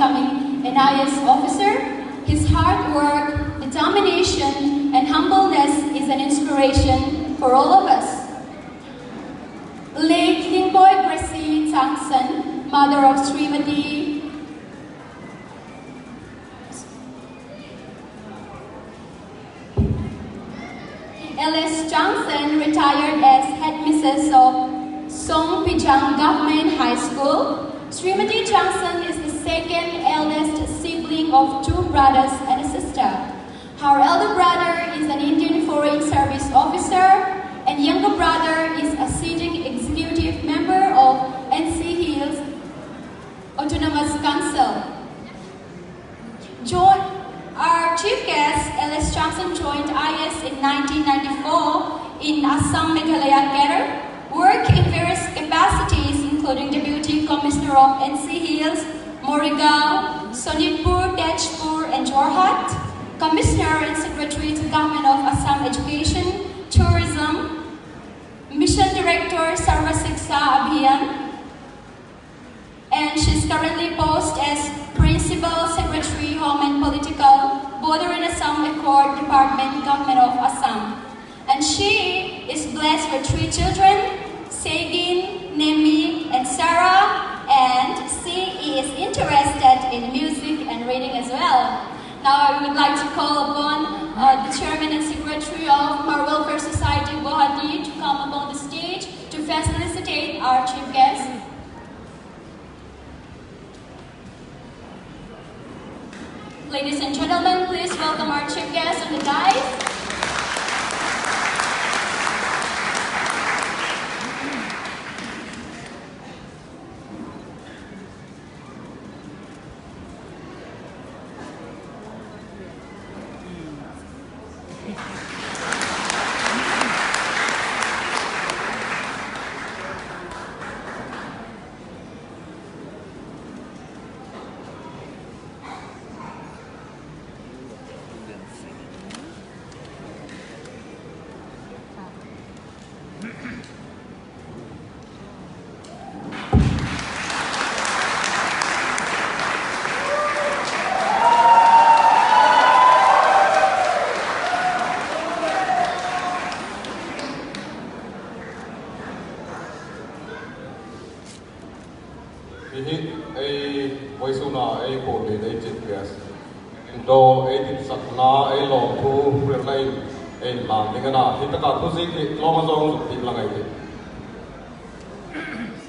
becoming an IAS officer. His hard work, determination, and humbleness is an inspiration for all of us. Late L.S Changsan, mother of Srimati L.S Changsan retired as headmistress of Songpijang Government High School. Srimati Changsan is the second eldest sibling of two brothers and a sister. Her elder brother is an Indian Foreign Service officer, and younger brother is a sitting executive member of NC Hills Autonomous Council. Our chief guest, L.S Changsan, joined IAS in 1994 in Assam, Meghalaya, worked in various capacities, including Deputy Commissioner of NC Hills, Morigao, Sonitpur, Tejpur, and Jorhat, Commissioner and Secretary to Government of Assam Education, Tourism, Mission Director, Sarva Shiksha Abhiyan, and she's currently posted as Principal Secretary, Home and Political, Border and Assam Accord Department, Government of Assam. And she is blessed with three children, Segin, Nemi, and Sarah, and she is interested in music and reading as well. Now I would like to call upon the Chairman and Secretary of our Welfare Society, Guwahati, to come upon the stage to felicitate our chief guest. Ladies and gentlemen, please welcome our chief guest on the dais.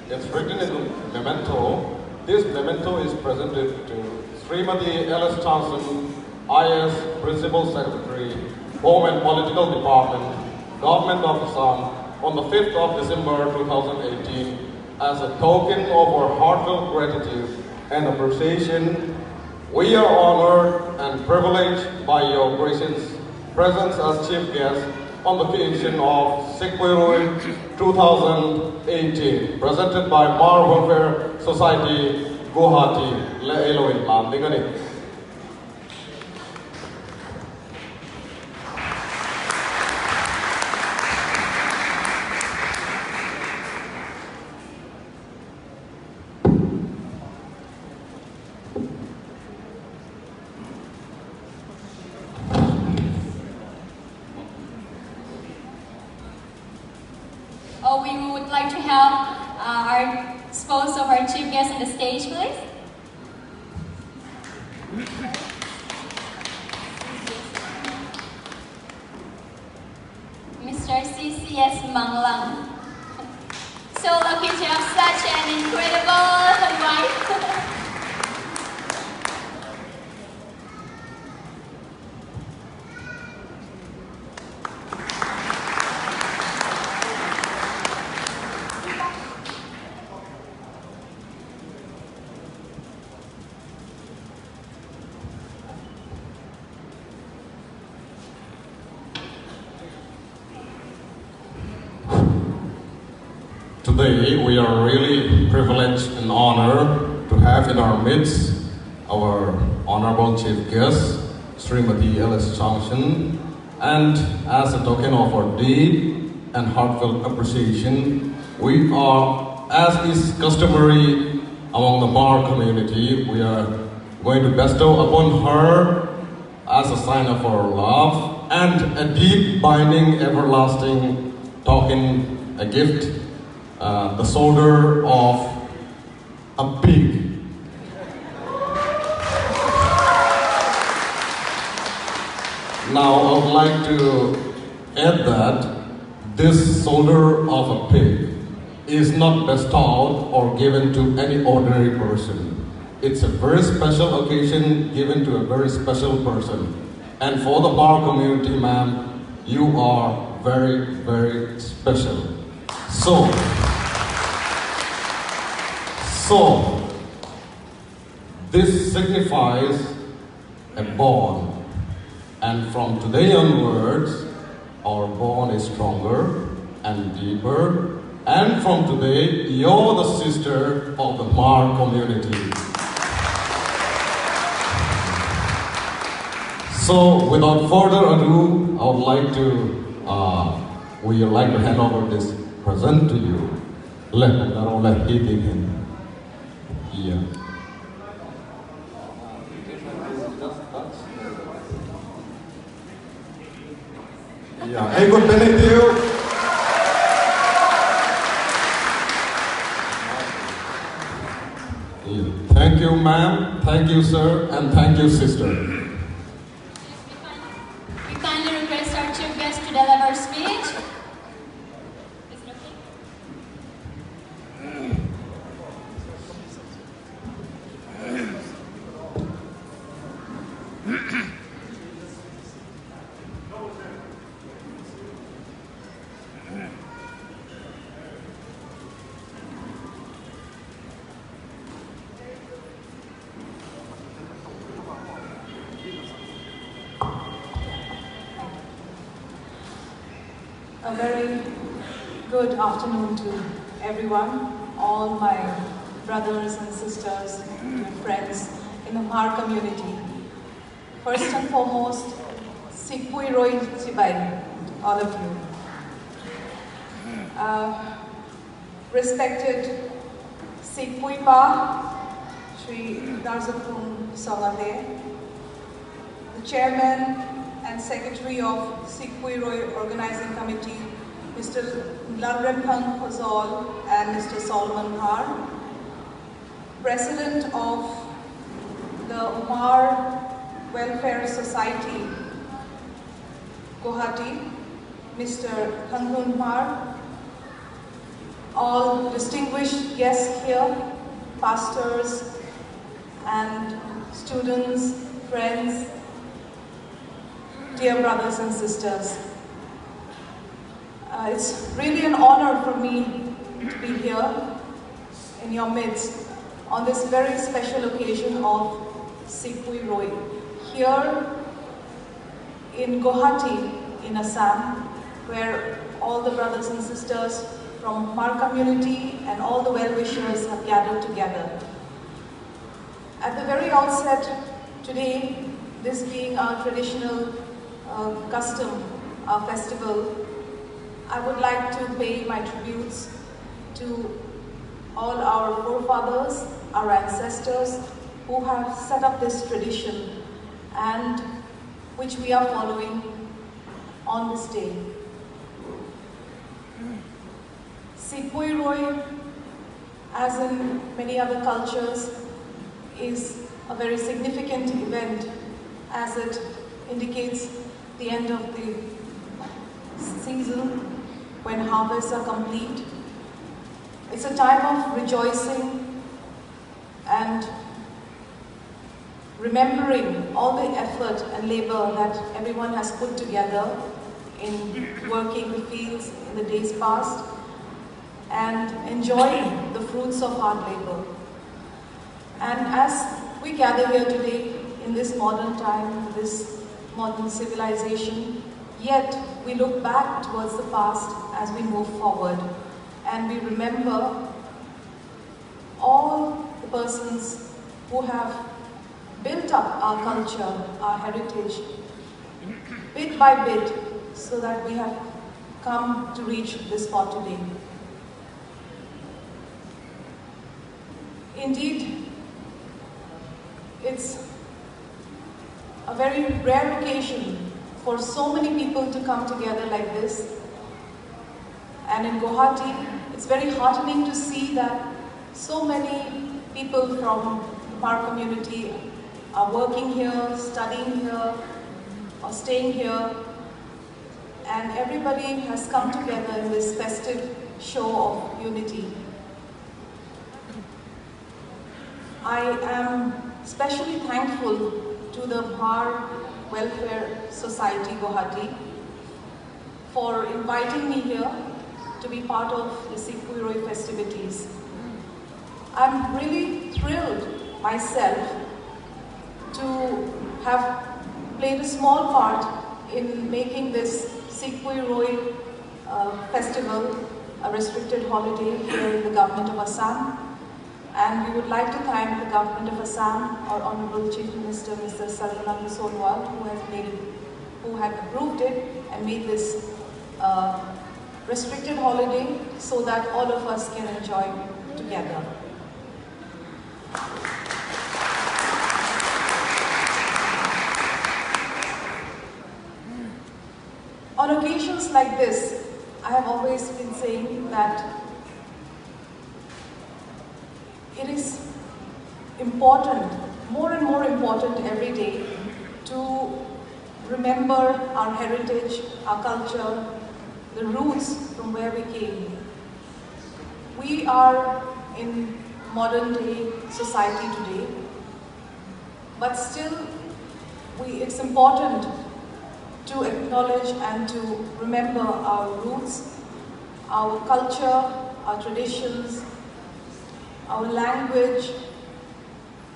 It's written in memento. This memento is presented to Srimati L.S Changsan IAS, Principal Secretary, Home and Political Department, Government of Assam, on the 5th of December 2018 as a token of our heartfelt gratitude and appreciation. We are honored and privileged by your gracious presence as chief guest on the occasion of Sikpuiruoi 2018, presented by Mar Welfare Society, Guwahati, Le'eloin Mandingani. We would like to have our spouse of our chief guest on the stage, please. Mr. Secy Manglang. So lucky to have such an incredible wife. Today, we are really privileged and honored to have in our midst our honorable chief guest, Srimati L.S Changsan, and as a token of our deep and heartfelt appreciation, we are, as is customary among the Mar community, we are going to bestow upon her as a sign of our love and a deep binding everlasting token, a gift, the shoulder of a pig. Now I would like to add that this shoulder of a pig is not bestowed or given to any ordinary person. It's a very special occasion given to a very special person. And for the bar community, ma'am, you are very, very special. So, this signifies a bond. And from today onwards, our bond is stronger and deeper. And from today, you're the sister of the Mar community. So, without further ado, I would like to, we would like to hand over this present to you. Let him. Yeah. Yeah, hey, good evening to you. Yeah. Thank you, ma'am. Thank you, sir. And thank you, sister. We kindly request our chief guest to deliver speech. Is it okay? A very good afternoon to everyone, all my brothers and sisters and friends in the Mar community. First and foremost, Sikpuiruoi, all of you. Respected Sikpui Pa, Sri Darzapung Songate, the chairman and Secretary of Sikpuiruoi Organizing Committee, Mr. Lalrempang Khozol and Mr. Solomon Har, President of the Mar Welfare Society, Guwahati, Mr. Kangkun Mar, all distinguished guests here, pastors and students, friends, dear brothers and sisters. It's really an honor for me to be here in your midst on this very special occasion of Sikpuiruoi, here in Guwahati, in Assam, where all the brothers and sisters from Mar community and all the well-wishers have gathered together. At the very outset, today, this being our traditional custom, our festival, I would like to pay my tributes to all our forefathers, our ancestors, who have set up this tradition and which we are following on this day. Sikpuiruoi, as in many other cultures, is a very significant event as it indicates the end of the season when harvests are complete. It's a time of rejoicing and remembering all the effort and labor that everyone has put together in working the fields in the days past and enjoying the fruits of hard labor. And as we gather here today in this modern time, this modern civilization, yet we look back towards the past as we move forward and we remember all the persons who have built up our culture, our heritage, bit by bit, so that we have come to reach this spot today. Indeed, It's a very rare occasion for so many people to come together like this. And in Guwahati, it's very heartening to see that so many people from our community are working here, studying here, or staying here, and everybody has come together in this festive show of unity. I am especially thankful to the Bhar Welfare Society Guwahati for inviting me here to be part of the Sikpuiruoi festivities. I'm really thrilled myself to have played a small part in making this Sikpuiruoi festival a restricted holiday here in the government of Assam. And we would like to thank the government of Assam, our Honorable Chief Minister Mr. Sarvanand Sonowal, who had approved it and made this restricted holiday so that all of us can enjoy together. On occasions like this, I have always been saying that it is important, more and more important every day, to remember our heritage, our culture, the roots from where we came. We are in modern day society today, but still it's important to acknowledge and to remember our roots, our culture, our traditions, our language,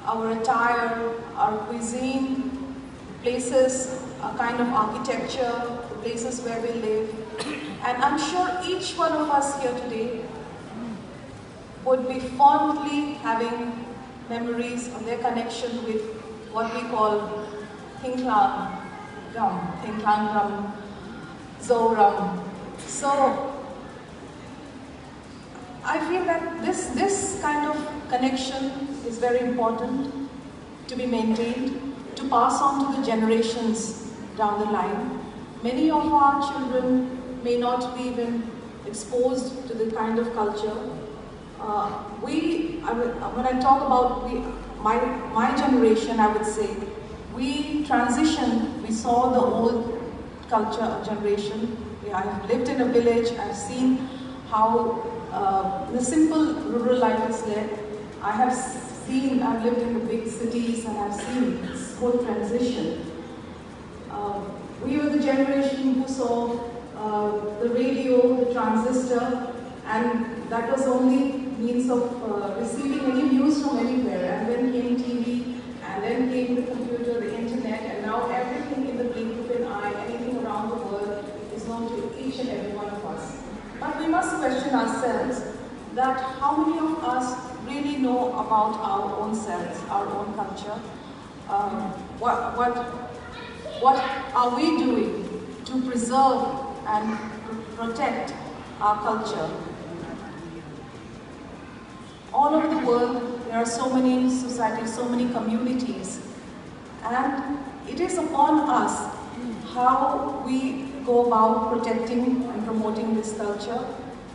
our attire, our cuisine, places, a kind of architecture, the places where we live. And I'm sure each one of us here today would be fondly having memories of their connection with what we call Thingklang Ram, Zoram. So I feel that this kind of connection is very important to be maintained, to pass on to the generations down the line. Many of our children may not be even exposed to the kind of culture. When I talk about my generation, I would say, we transitioned, we saw the old culture generation. I've lived in a village, I've seen how the simple rural life is led. I've lived in the big cities and I've seen this whole transition. We were the generation who saw the radio, the transistor, and that was only means of receiving any news from anywhere. And then came TV, and then came the computer, the internet, and now everything in the blink of an eye, anything around the world is known to each and every one of us. But we must question ourselves that how many of us really know about our own selves, our own culture? What are we doing to preserve and protect our culture? All over the world, there are so many societies, so many communities, and it is upon us how we go about protecting and promoting this culture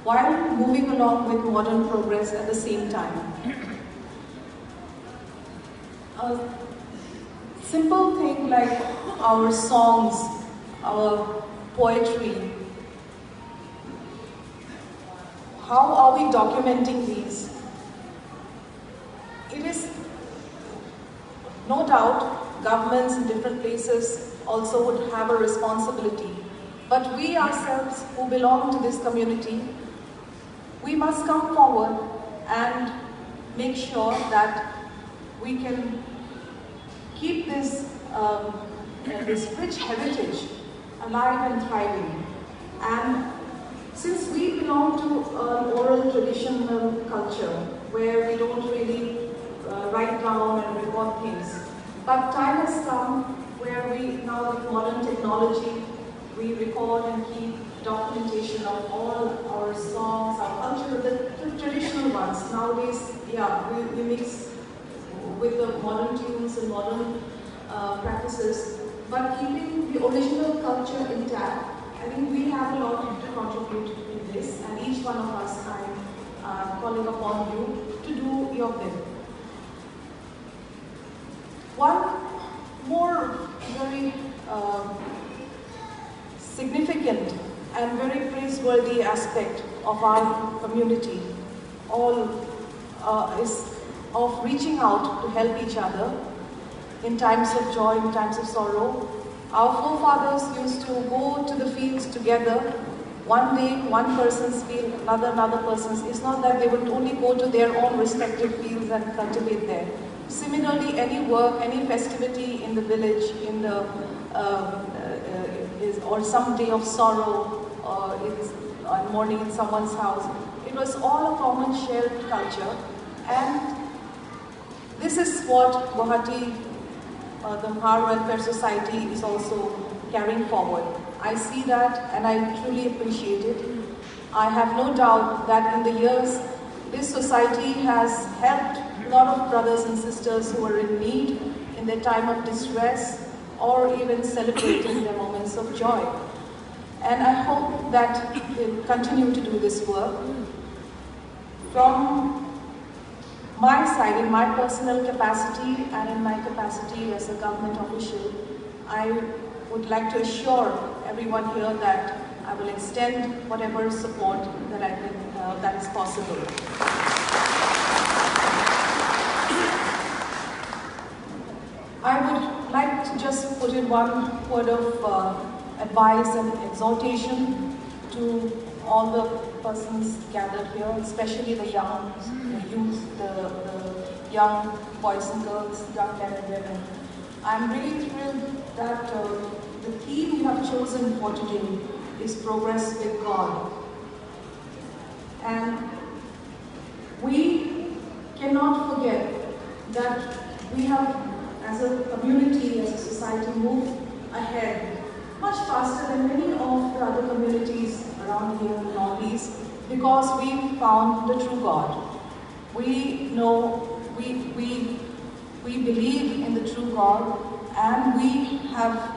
while moving along with modern progress at the same time. A simple thing like our songs, our poetry, how are we documenting these? It is no doubt governments in different places also would have a responsibility. But we ourselves who belong to this community, we must come forward and make sure that we can keep this, this rich heritage alive and thriving. And since we belong to an oral traditional culture where we don't really write down and record things, but time has come where we, now with modern technology, we record and keep documentation of all our songs, our culture, the traditional ones. Nowadays, yeah, we mix with the modern tunes and modern practices, but keeping the original culture intact. I think we have a lot to contribute in this, and each one of us, I'm calling upon you to do your bit. One more very significant and very praiseworthy aspect of our community is of reaching out to help each other in times of joy, in times of sorrow. Our forefathers used to go to the fields together. One day, one person's field, another person's. It's not that they would only go to their own respective fields and cultivate there. Similarly, any work, any festivity in the village, in the or some day of sorrow, or mourning in someone's house, it was all a common shared culture. And this is what Guwahati, the Mahar Welfare Society, is also carrying forward. I see that and I truly appreciate it. I have no doubt that in the years, this society has helped a lot of brothers and sisters who are in need in their time of distress or even celebrating their moments of joy. And I hope that we'll continue to do this work. From my side, in my personal capacity and in my capacity as a government official, I would like to assure everyone here that I will extend whatever support that I can, that is possible. I would like to just put in one word of advice and exhortation to all the persons gathered here, especially the young, the youth, the young boys and girls, young men and women. I'm really thrilled that the theme you have chosen for today is Progress with God. And we cannot forget that we have, as a community, as a society, moved ahead much faster than many of the other communities around here in the Northeast, because we found the true God. We know, we believe in the true God, and we have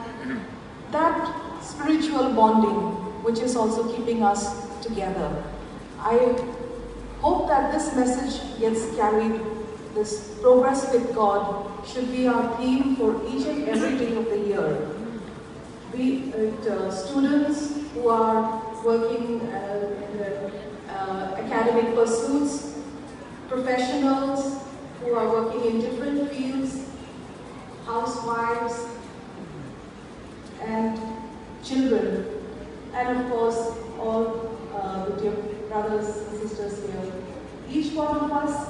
that spiritual bonding which is also keeping us together. I hope that this message gets carried. This Progress with God should be our theme for each and every day of the year. Be it students who are working in the academic pursuits, professionals who are working in different fields, housewives, and children, and of course all the dear brothers and sisters here. Each one of us,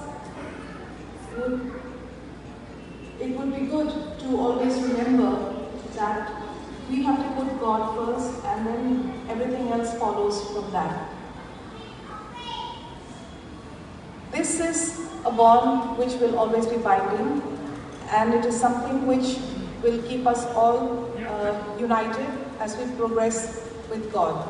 it would be good to always remember that we have to put God first, and then everything else follows from that. This is a bond which will always be binding, and it is something which will keep us all united as we progress with God.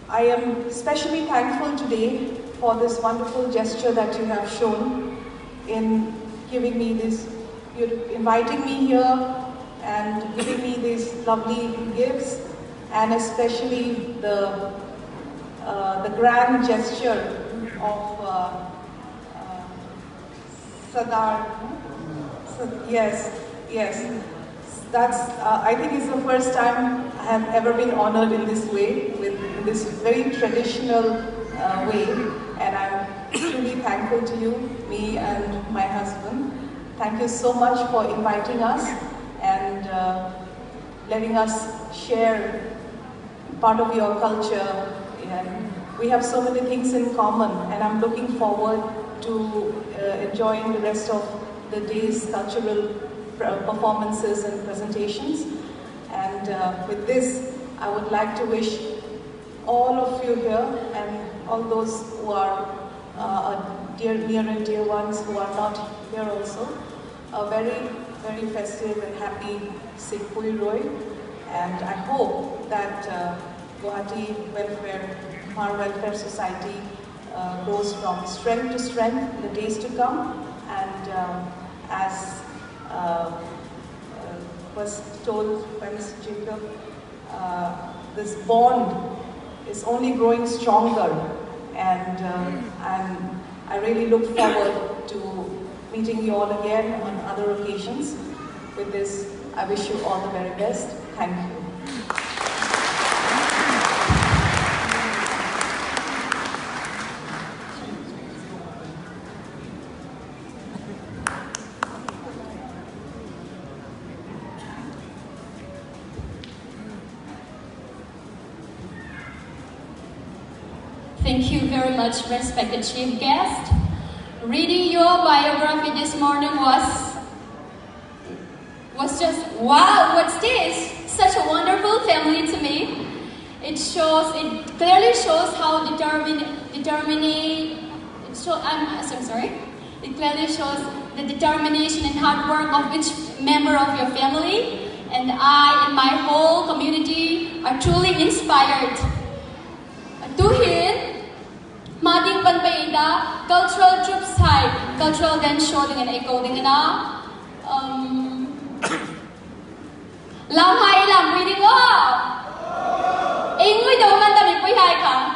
I am especially thankful today for this wonderful gesture that you have shown in giving me this, inviting me here and giving me these lovely gifts, and especially the grand gesture of Sadar. Yes. That's, I think it's the first time I have ever been honored in this way, in this very traditional way, and I'm truly thankful to you, me and my husband. Thank you so much for inviting us and letting us share part of your culture. And we have so many things in common, and I'm looking forward to enjoying the rest of the day's cultural performances and presentations. And with this, I would like to wish all of you here and all those who are near and dear ones who are not here also, a very, very festive and happy Sikpuiruoi. And I hope that Guwahati Mahar Welfare Society goes from strength to strength in the days to come. And as was told by Mr. Jacob, this bond is only growing stronger, and I really look forward to meeting you all again on other occasions. With this, I wish you all the very best. Thank you. Thank you very much, respected chief guest. Reading your biography this morning was just, wow, what's this? Such a wonderful family to me. It clearly shows how It clearly shows the determination and hard work of each member of your family. And I and my whole community are truly inspired. Tuhin, Mading Panpaida, cultural troops high, cultural dance show dengan ikaw dinga Lam hai lam reading up. Ingui daw man dami puy hai ka.